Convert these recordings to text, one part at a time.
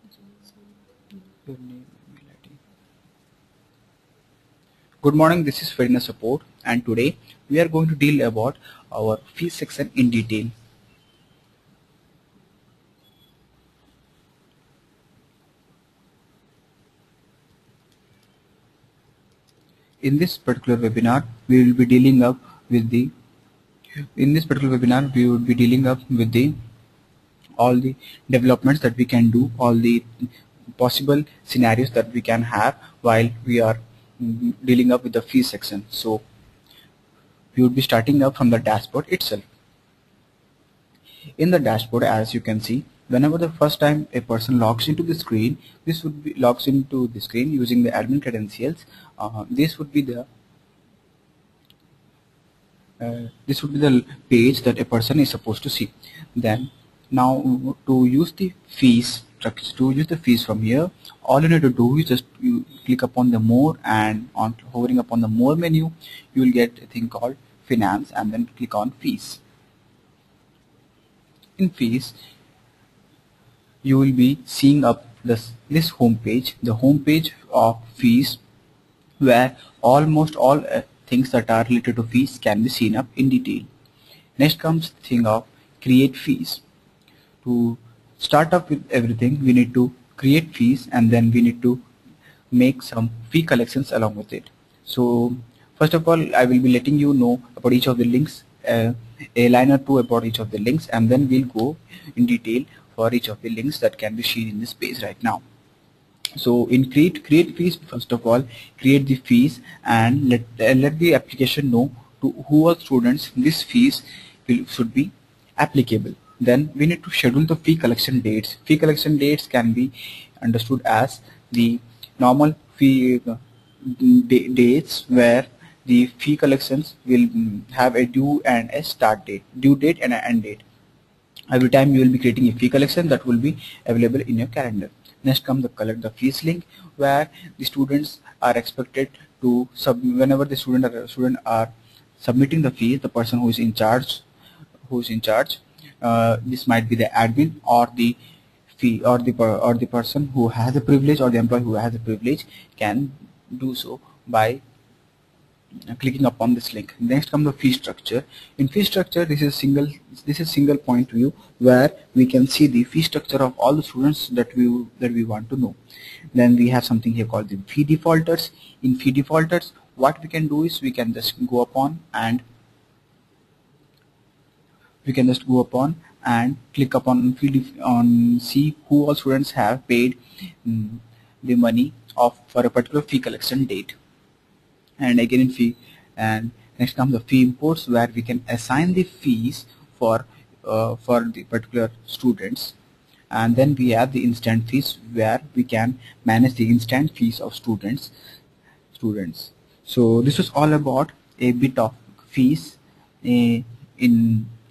Your name, email ID. Good morning, this is Farina Support, and today we are going to deal about our fee section in detail. In this particular webinar, we will be dealing up with the all the developments that we can do, all the possible scenarios that we can have while we are dealing up with the fee section. So we would be starting up from the dashboard itself. In the dashboard, as you can see, whenever the first time a person logs into the screen, logs into the screen using the admin credentials. This would be the page that a person is supposed to see. Then now to use the fees from here, all you need to do is just you click upon the more, and on hovering upon the more menu, you will get a thing called finance, and then click on fees. In fees, you will be seeing up this home page, the home page of fees, where almost all things that are related to fees can be seen up in detail. Next comes the thing of create fees. To start up with everything, we need to create fees, and then we need to make some fee collections along with it. So first of all, I will be letting you know about each of the links, a line or two about each of the links, and then we'll go in detail for each of the links that can be seen in this page right now. So in create fees, first of all, create the fees and let the application know to who are students this fees should be applicable. Then we need to schedule the fee collection dates. Fee collection dates can be understood as the normal fee dates where the fee collections will have a due and a start date, due date and an end date. Every time you will be creating a fee collection that will be available in your calendar. Next comes the collect the fees link, where the students are expected to whenever the student are submitting the fees, the person who is in charge, this might be the admin or the fee or the person who has a privilege, or the employee who has a privilege, can do so by clicking upon this link. Next comes the fee structure. In fee structure, this is single point view, where we can see the fee structure of all the students that we want to know. Then we have something here called the fee defaulters. In fee defaulters, what we can do is we can just go upon and click upon see who all students have paid the money for a particular fee collection date. And again in fee, and next comes the fee imports, where we can assign the fees for the particular students. And then we have the instant fees, where we can manage the instant fees of students. So this was all about a bit of fees in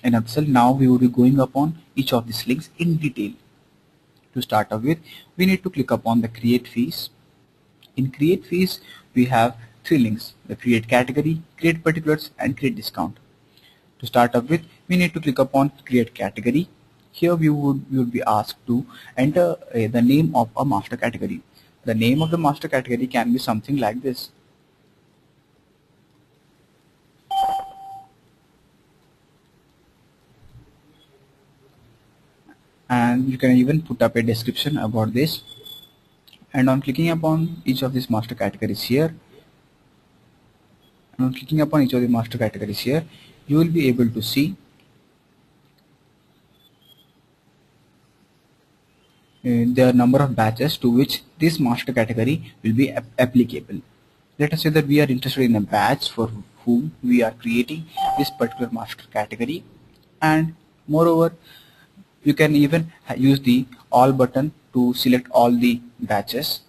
a nutshell. Now we will be going upon each of these links in detail. To start off with, we need to click upon the create fees. In create fees, we have three links: the create category, create particulars, and create discount. To start up with, we need to click upon create category. Here we would be asked to enter the name of a master category. The name of the master category can be something like this. And you can even put up a description about this. And on clicking upon each of these master categories here, you will be able to see the number of batches to which this master category will be applicable. Let us say that we are interested in a batch for whom we are creating this particular master category, and moreover, you can even use the all button to select all the batches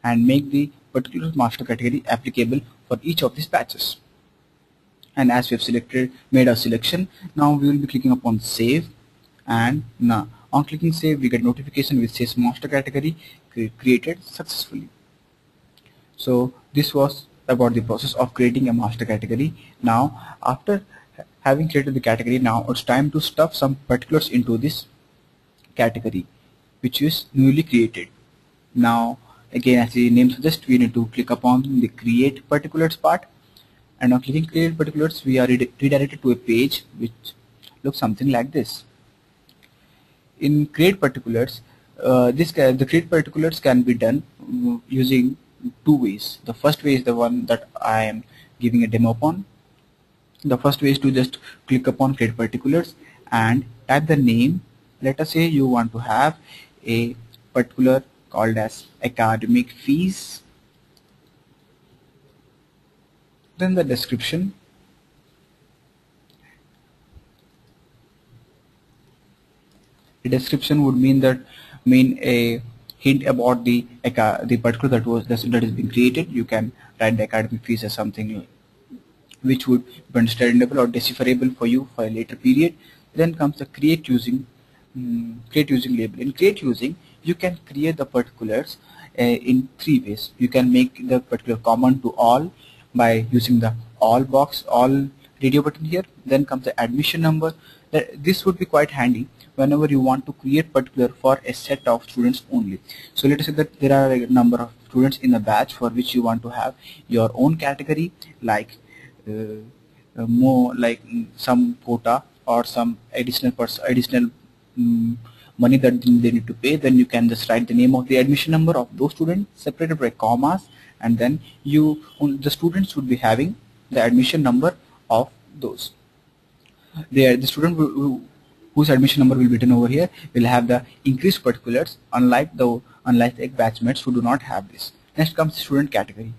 and make the particular master category applicable for each of these batches. And as we have made our selection, now we will be clicking upon save, and now on clicking save, we get notification which says master category created successfully. So this was about the process of creating a master category. Now after having created the category, now it's time to stuff some particulars into this category. which is newly created. Now again, as the name suggests, we need to click upon the create particulars part, and on clicking create particulars we are redirected to a page which looks something like this. In create particulars, the create particulars can be done using two ways. The first way is the one that I am giving a demo upon. The first way is to just click upon create particulars and type the name. Let us say you want to have a particular called as academic fees, then the description. The description would mean a hint about the particular that is being created. You can write the academic fees as something which would be understandable or decipherable for you for a later period. Then comes the create using label. In create using, you can create the particulars in three ways. You can make the particular common to all by using the all box, all radio button here. Then comes the admission number. This would be quite handy whenever you want to create particular for a set of students only. So let us say that there are a number of students in a batch for which you want to have your own category, like more like some quota or some additional money that they need to pay. Then you can just write the name of the admission number of those students separated by commas, and then the students would be having the admission number of those. The student whose admission number will be written over here will have the increased particulars, unlike the batchmates who do not have this. Next comes student category.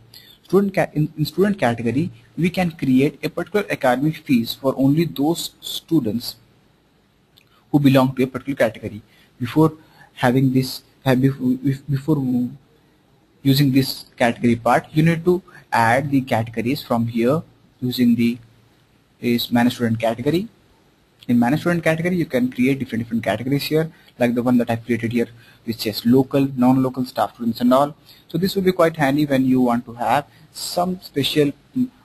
In student category, we can create a particular academic fees for only those students who belong to a particular category. Before having this, before using this category part, you need to add the categories from here using the manage student category. In manage student category, you can create different categories here, like the one that I've created here, which says local, non-local, staff students and all. So this will be quite handy when you want to have some special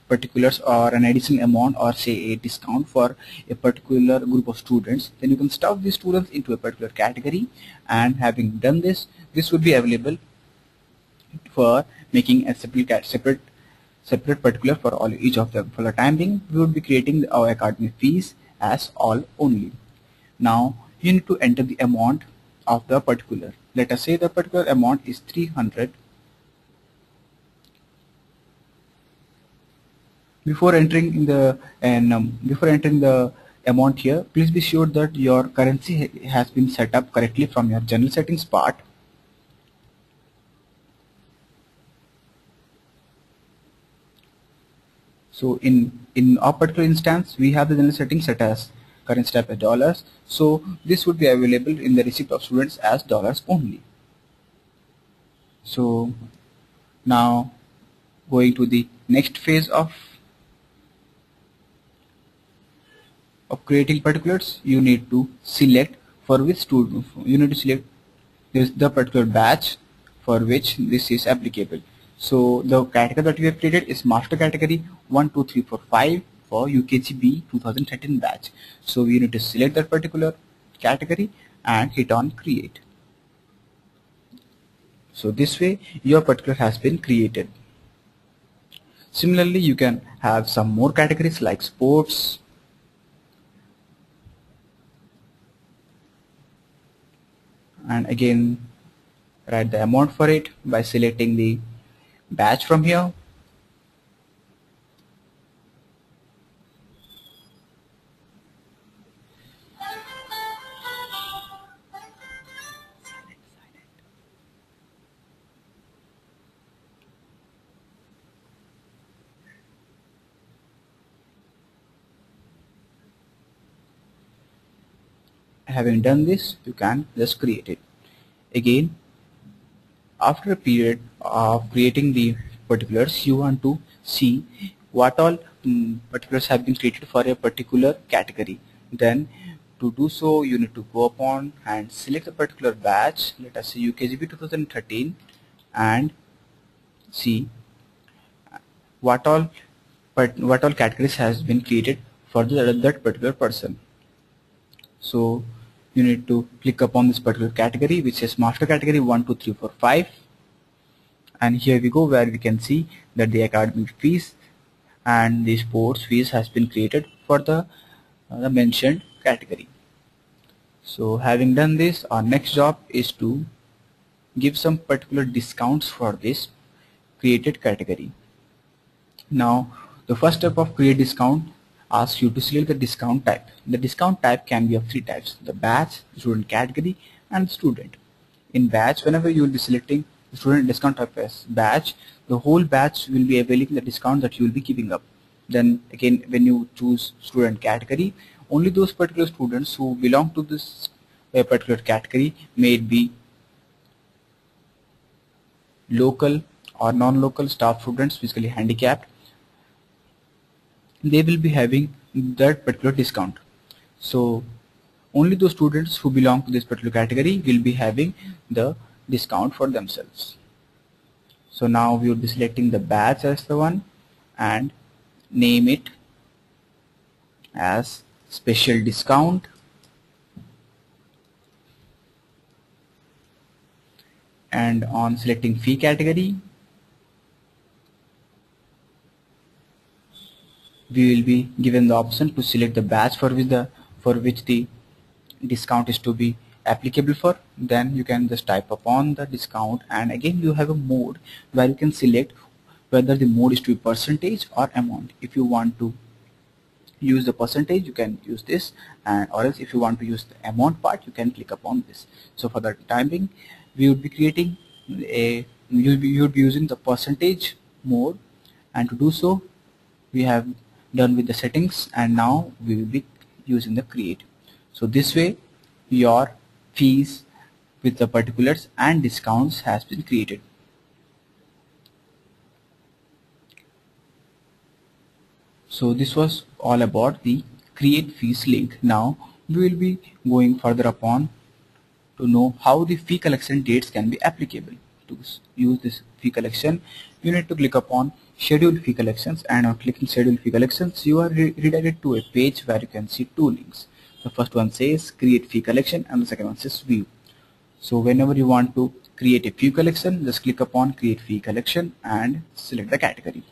particulars or an additional amount, or say a discount for a particular group of students. Then you can stuff these students into a particular category, and having done this, this would be available for making a separate particular for each of them. For the time being, we would be creating our academic fees as all only. Now you need to enter the amount of the particular. Let us say the particular amount is 300. Before entering the amount here, please be sure that your currency has been set up correctly from your general settings part. So in our particular instance, we have the general settings set as currency type as dollars. So this would be available in the receipt of students as dollars only. So now going to the next phase of creating particulars, you need to select for which student you need to select the particular batch for which this is applicable. So the category that we have created is master category 1, 2, 3, 4, 5 for UKGB 2013 batch. So we need to select that particular category and hit on create. So this way your particular has been created. Similarly, you can have some more categories like sports, and again write the amount for it by selecting the batch from here. Having done this, you can just create it. Again, after a period of creating the particulars, you want to see what all particulars have been created for a particular category. Then to do so, you need to go upon and select a particular batch, let us say UKGB 2013, and see what all categories has been created for that particular person. So you need to click upon this particular category which says master category 1 2 3 4 5, and here we go where we can see that the academic fees and the sports fees has been created for the mentioned category. So having done this, our next job is to give some particular discounts for this created category. Now the first step of create discount asks you to select the discount type. The discount type can be of three types: the batch, the student category, and student. In batch, whenever you will be selecting the student discount type as batch, the whole batch will be availing the discount that you will be keeping up. Then again, when you choose student category, only those particular students who belong to this particular category, may it be local or non-local staff students, physically handicapped, they will be having that particular discount. So only those students who belong to this particular category will be having the discount for themselves. So now we will be selecting the batch as the one and name it as special discount, and on selecting fee category we will be given the option to select the batch for which the discount is to be applicable for. Then you can just type upon the discount, and again you have a mode where you can select whether the mode is to be percentage or amount. If you want to use the percentage, you can use this, and or else if you want to use the amount part, you can click upon this. So for the time being, we would be creating you would be using the percentage mode, and to do so we have done with the settings, and now we will be using the create. So this way your fees with the particulars and discounts has been created. So this was all about the create fees link. Now we will be going further upon to know how the fee collection dates can be applicable. To use this fee collection, you need to click upon schedule fee collections, and on clicking schedule fee collections you are redirected to a page where you can see two links. The first one says create fee collection and the second one says view. So whenever you want to create a fee collection, just click upon create fee collection and select the category.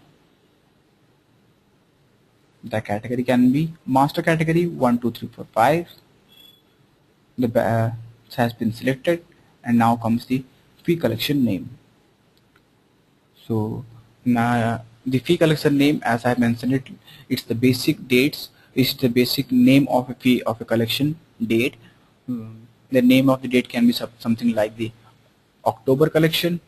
The category can be master category 1 2 3 4 5. The batch has been selected, and now comes the fee collection name. So now the fee collection name, as I mentioned it, it's the basic dates, it's the basic name of a fee of a collection date. The name of the date can be something like the October collection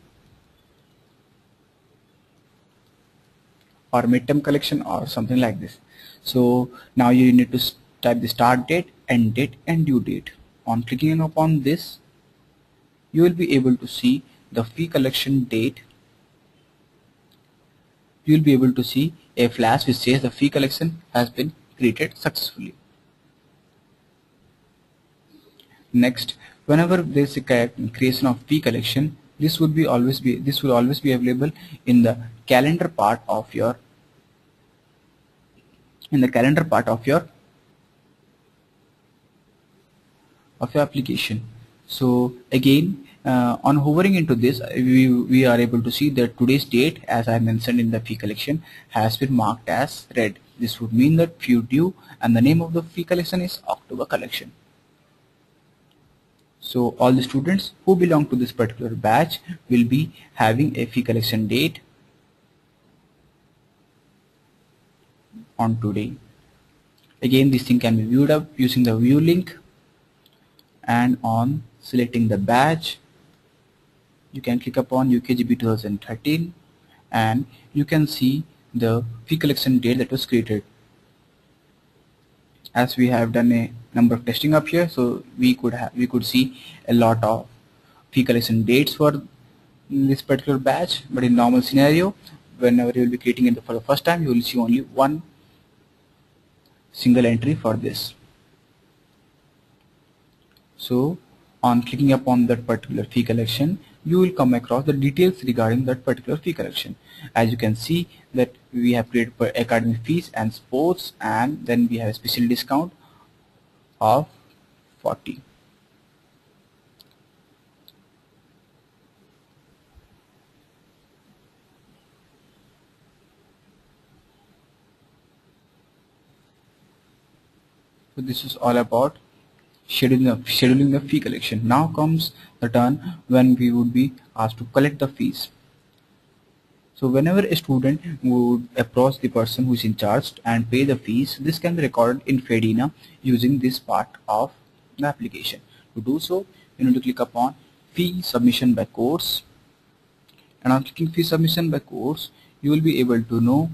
or midterm collection or something like this. So now you need to type the start date, end date, and due date. On clicking upon this, you will be able to see the fee collection date. You will be able to see a flash which says the fee collection has been created successfully. Next, whenever there is a creation of fee collection, this will always be available in the calendar part of your application. So again, on hovering into this, we are able to see that today's date, as I mentioned in the fee collection, has been marked as red. This would mean that fee due, and the name of the fee collection is October collection. So all the students who belong to this particular batch will be having a fee collection date on today. Again, this thing can be viewed up using the view link, and on selecting the batch, you can click upon UKGB 2013, and you can see the fee collection date that was created. As we have done a number of testing up here, so we could see a lot of fee collection dates for this particular batch. But in normal scenario, whenever you will be creating it for the first time, you will see only one single entry for this. So on clicking upon that particular fee collection, you will come across the details regarding that particular fee collection. As you can see that we have created for academic fees and sports, and then we have a special discount of 40. So this is all about scheduling the fee collection. Now comes the turn when we would be asked to collect the fees. So whenever a student would approach the person who is in charge and pay the fees, this can be recorded in Fedina using this part of the application. To do so, you need to click upon fee submission by course, and on clicking fee submission by course, you will be able to know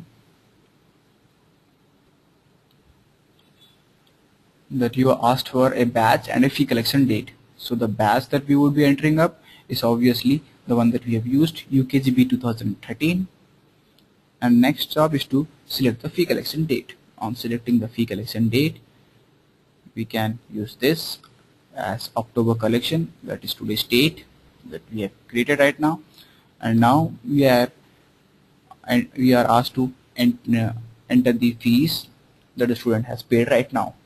that you are asked for a batch and a fee collection date. So the batch that we would be entering up is obviously the one that we have used, UKGB 2013. And next job is to select the fee collection date. On selecting the fee collection date, we can use this as October collection, that is today's date that we have created right now. And now we are asked to enter the fees that the student has paid right now.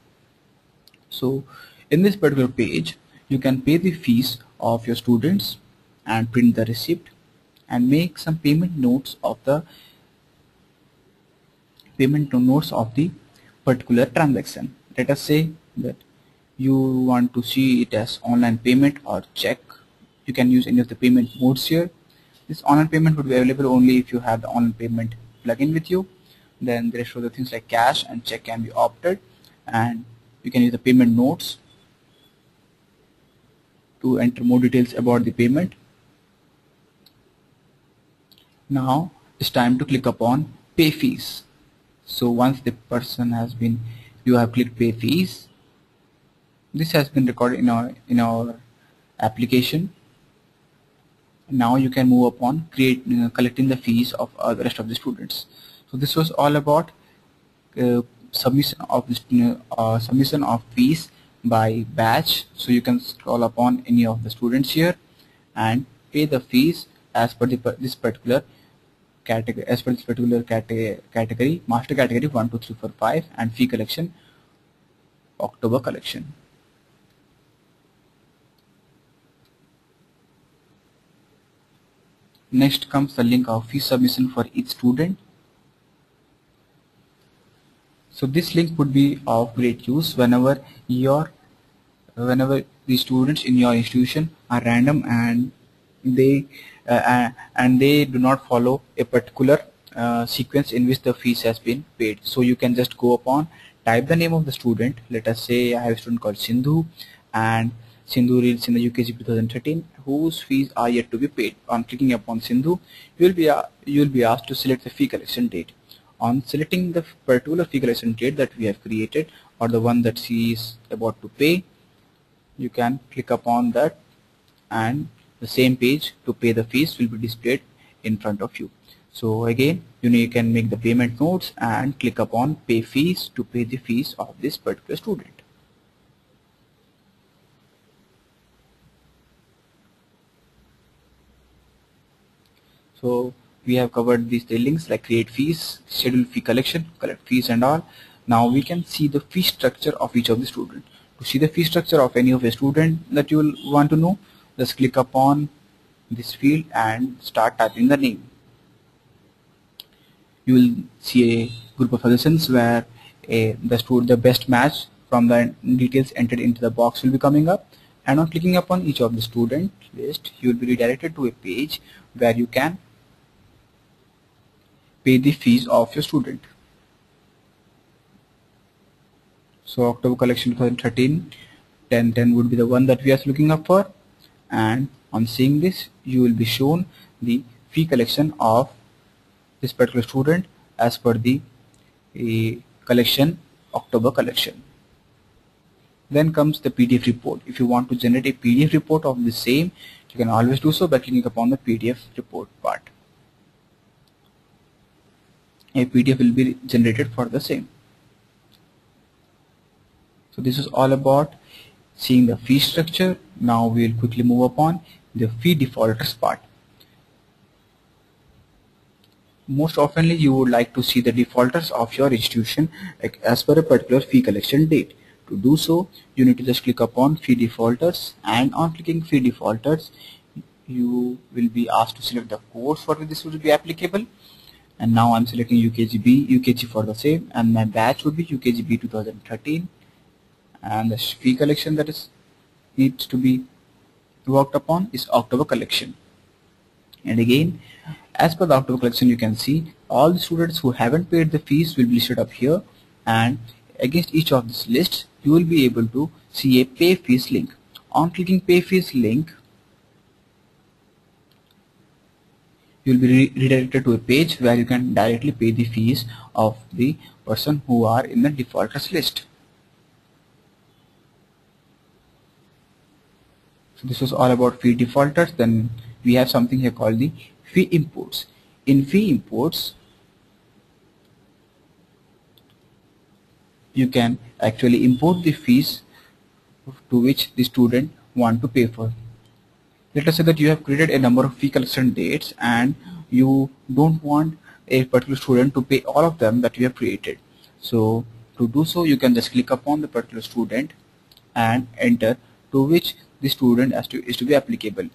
So in this particular page, you can pay the fees of your students and print the receipt and make some payment notes of the particular transaction. Let us say that you want to see it as online payment or check. You can use any of the payment modes here. This online payment would be available only if you have the online payment plugin with you. Then the rest of the things like cash and check can be opted, and you can use the payment notes to enter more details about the payment. Now it's time to click upon pay fees. So once the person has been, you have clicked pay fees, this has been recorded in our application. Now you can move upon collecting the fees of the rest of the students. So this was all about submission of fees by batch. So you can scroll upon any of the students here and pay the fees as per this particular category, category, master category 1, 2, 3, 4, 5, and fee collection October collection. Next comes the link of fee submission for each student. So this link would be of great use whenever the students in your institution are random and they do not follow a particular sequence in which the fees has been paid. So you can just go upon, type the name of the student. Let us say I have a student called Sindhu, and Sindhu reads in the UKG 2013, whose fees are yet to be paid. On clicking upon Sindhu, you will be asked to select the fee collection date. On selecting the particular fee collection date that we have created, or the one that she is about to pay, you can click upon that, and the same page to pay the fees will be displayed in front of you. So again, you can make the payment notes and click upon pay fees to pay the fees of this particular student. So we have covered these links like create fees, schedule fee collection, collect fees and all. Now we can see the fee structure of each of the student. To see the fee structure of any of a student that you will want to know, just click upon this field and start typing the name. You will see a group of suggestions where the best match from the details entered into the box will be coming up, and on clicking upon each of the student list, you will be redirected to a page where you can pay the fees of your student. So October collection 2013 1010 would be the one that we are looking up for, and on seeing this, you will be shown the fee collection of this particular student as per the collection October collection. Then comes the PDF report. If you want to generate a PDF report of the same, you can always do so by clicking upon the PDF report part. A PDF will be generated for the same. So this is all about seeing the fee structure. Now we will quickly move upon the fee defaulters part. Most oftenly, you would like to see the defaulters of your institution as per a particular fee collection date. To do so, you need to just click upon fee defaulters, and on clicking fee defaulters, you will be asked to select the course for which this will be applicable. And now I'm selecting UKG for the same, and my batch would be UKG 2013. and the fee collection that is needs to be worked upon is October collection. And again, as per the October collection, you can see all the students who haven't paid the fees will be listed up here, and against each of these lists you will be able to see a pay fees link. On clicking pay fees link, you will be redirected to a page where you can directly pay the fees of the person who are in the defaulters list. So this was all about fee defaulters. Then we have something here called the fee imports. In fee imports, you can actually import the fees to which the student want to pay for. Let us say that you have created a number of fee collection dates and you don't want a particular student to pay all of them that you have created. So to do so, you can just click upon the particular student and enter to which the student is to be applicable.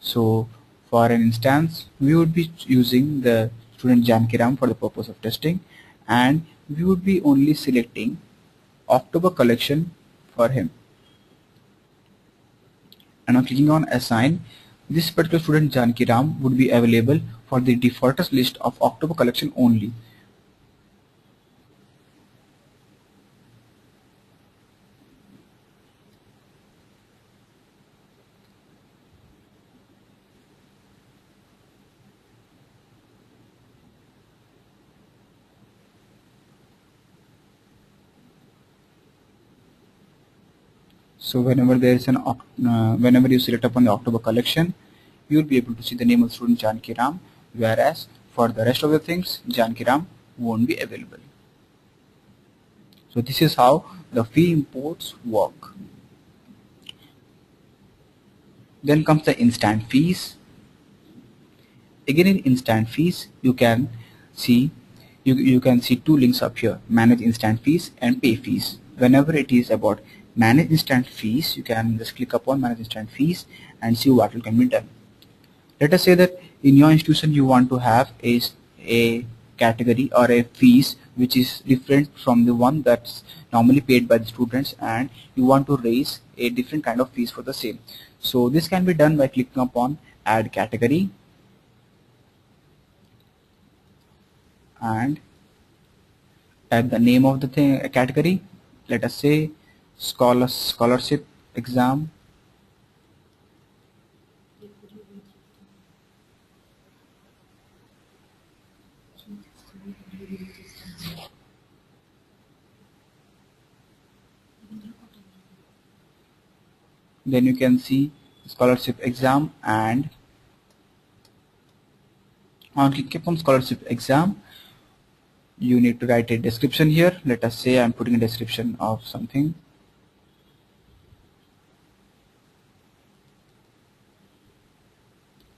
So for an instance, we would be using the student Jankiram for the purpose of testing, and we would be only selecting October collection for him. And on clicking on assign, this particular student Jankiram would be available for the defaulters list of October collection only. So whenever there is whenever you select upon the October collection, you will be able to see the name of the student Jankiram, whereas for the rest of the things, Jankiram won't be available. So this is how the fee imports work. Then comes the instant fees. Again, in instant fees, you can see two links up here: manage instant fees and pay fees. Whenever it is about manage instant fees, you can just click upon manage instant fees and see what can be done. Let us say that in your institution you want to have a category or a fees which is different from the one that's normally paid by the students, and you want to raise a different kind of fees for the same. So this can be done by clicking upon add category and type the name of the category. Let us say scholarship exam. Then you can see scholarship exam, and on clicking upon scholarship exam, you need to write a description here. Let us say I'm putting a description of something.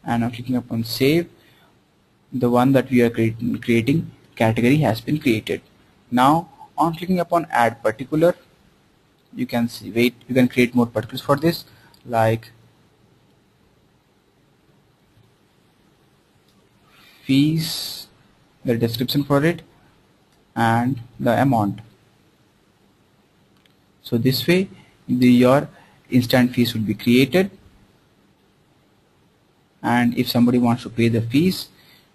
And on clicking upon save, the one that we are creating category has been created. Now on clicking upon add particular, you can create more particulars for this, like fees, the description for it, and the amount. So this way your instant fees will be created, and if somebody wants to pay the fees,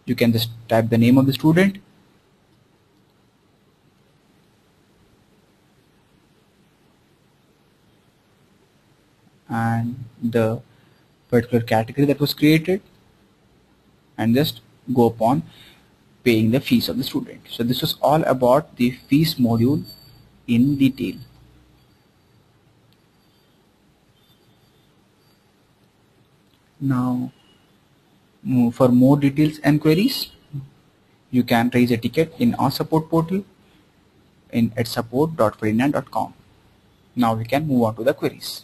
you can just type the name of the student and the particular category that was created, and just go upon paying the fees of the student. So this was all about the fees module in detail. Now for more details and queries, you can raise a ticket in our support portal at support.freena.com. Now we can move on to the queries.